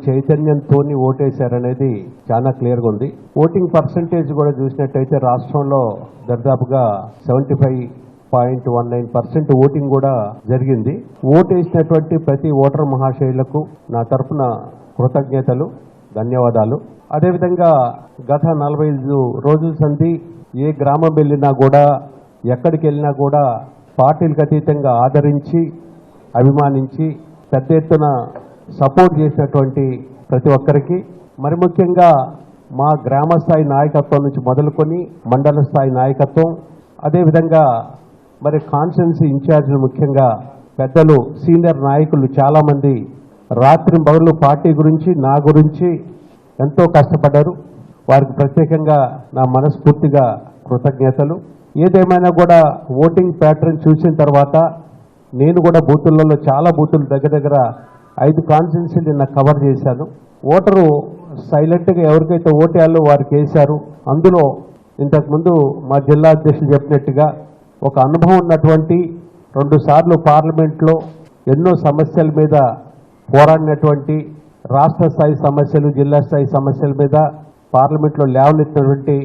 చైతన్యంతో ఓటేశారనేది చాలా క్లియర్గా ఉంది. ఓటింగ్ పర్సంటేజ్ కూడా చూసినట్టయితే రాష్ట్రంలో దాదాపుగా 75.19% ఓటింగ్ కూడా జరిగింది. ఓటేసినటువంటి ప్రతి ఓటర్ మహాశయులకు నా తరఫున కృతజ్ఞతలు, ధన్యవాదాలు. అదేవిధంగా గత 45 రోజుల సంధి ఏ గ్రామం వెళ్ళినా కూడా, ఎక్కడికి వెళ్ళినా కూడా పార్టీలకు అతీతంగా ఆదరించి, అభిమానించి పెద్ద ఎత్తున సపోర్ట్ చేసినటువంటి ప్రతి ఒక్కరికి, మరి ముఖ్యంగా మా గ్రామ స్థాయి నాయకత్వం నుంచి మొదలుకొని మండల స్థాయి నాయకత్వం, అదేవిధంగా మరి కాన్స్టిట్యున్సీ ఇన్ఛార్జీలు, ముఖ్యంగా పెద్దలు సీనియర్ నాయకులు చాలామంది రాత్రింబగళ్ళు పార్టీ గురించి, నా గురించి ఎంతో కష్టపడ్డారు. వారికి ప్రత్యేకంగా నా మనస్ఫూర్తిగా కృతజ్ఞతలు. ఏదేమైనా కూడా ఓటింగ్ ప్యాటర్న్ చూసిన తర్వాత నేను కూడా బూతులలో చాలా బూతులు దగ్గర 5 కాన్స్టిట్యున్సీలు నిన్న కవర్ చేశాను. ఓటరు సైలెంట్గా ఎవరికైతే ఓటేయాలో వారికి వేశారు. అందులో ఇంతకుముందు మా జిల్లా అధ్యక్షులు చెప్పినట్టుగా ఒక అనుభవం ఉన్నటువంటి, 2 సార్లు పార్లమెంట్లో ఎన్నో సమస్యల మీద పోరాడినటువంటి, రాష్ట్ర స్థాయి సమస్యలు, జిల్లా స్థాయి సమస్యల మీద పార్లమెంట్లో లేవనెత్తినటువంటి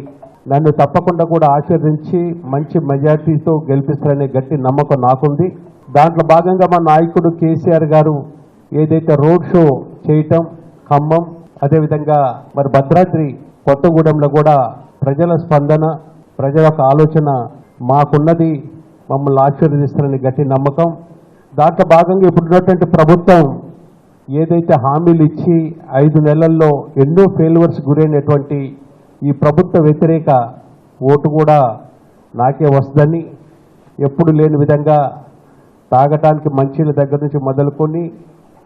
నన్ను తప్పకుండా కూడా ఆశీర్వదించి మంచి మెజార్టీతో గెలిపిస్తారనే గట్టి నమ్మకం నాకుంది. దాంట్లో భాగంగా మా నాయకుడు కేసీఆర్ గారు ఏదైతే రోడ్ షో చేయటం, ఖమ్మం, అదేవిధంగా మరి భద్రాద్రి కొత్తగూడెంలో కూడా ప్రజల స్పందన, ప్రజల యొక్క ఆలోచన మాకున్నది, మమ్మల్ని ఆశీర్వదిస్తారని గట్టి నమ్మకం. దాంట్లో భాగంగా ఇప్పుడున్నటువంటి ప్రభుత్వం ఏదైతే హామీలు ఇచ్చి 5 నెలల్లో ఎన్నో ఫెయిల్యూర్స్ గురైనటువంటి ఈ ప్రభుత్వ వ్యతిరేక ఓటు కూడా నాకే వస్తుందని, ఎప్పుడు లేని విధంగా తాగటానికి మంచిల దగ్గర నుంచి మొదలుకొని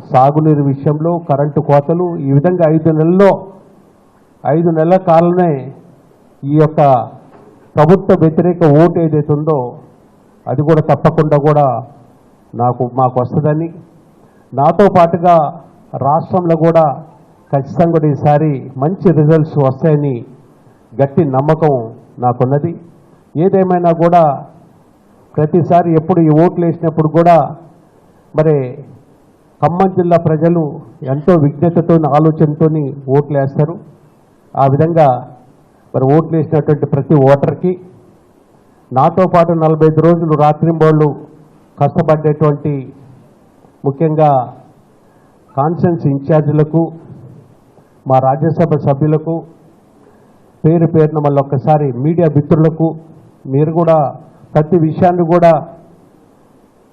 సాగునీరు విషయంలో, కరెంటు కోతలు, ఈ విధంగా 5 నెలల కాలమే ఈ యొక్క ప్రభుత్వ వ్యతిరేక ఓటు ఏదైతే ఉందో అది కూడా తప్పకుండా కూడా మాకు వస్తుందని, నాతో పాటుగా రాష్ట్రంలో కూడా ఖచ్చితంగా కూడా ఈసారి మంచి రిజల్ట్స్ వస్తాయని గట్టి నమ్మకం నాకున్నది. ఏదేమైనా కూడా ప్రతిసారి ఎప్పుడు ఈ ఓట్లు వేసినప్పుడు కూడా మరి ఖమ్మం జిల్లా ప్రజలు ఎంతో విజ్ఞతతో, ఆలోచనతో ఓట్లు వేస్తారు. ఆ విధంగా మరి ఓట్లు వేసినటువంటి ప్రతి ఓటర్కి, నాతో పాటు 45 రోజులు రాత్రింబోళ్ళు కష్టపడేటువంటి ముఖ్యంగా కాన్స్టిట్యున్సీ ఇన్ఛార్జీలకు, మా రాజ్యసభ సభ్యులకు, పేరు పేరున మళ్ళీ ఒక్కసారి మీడియా మిత్రులకు, మీరు కూడా ప్రతి విషయాన్ని కూడా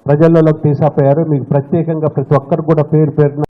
ప్రజల్లోకి తీసుకుపోయారు. మీకు ప్రత్యేకంగా ప్రతి ఒక్కరు కూడా పేరు పేరున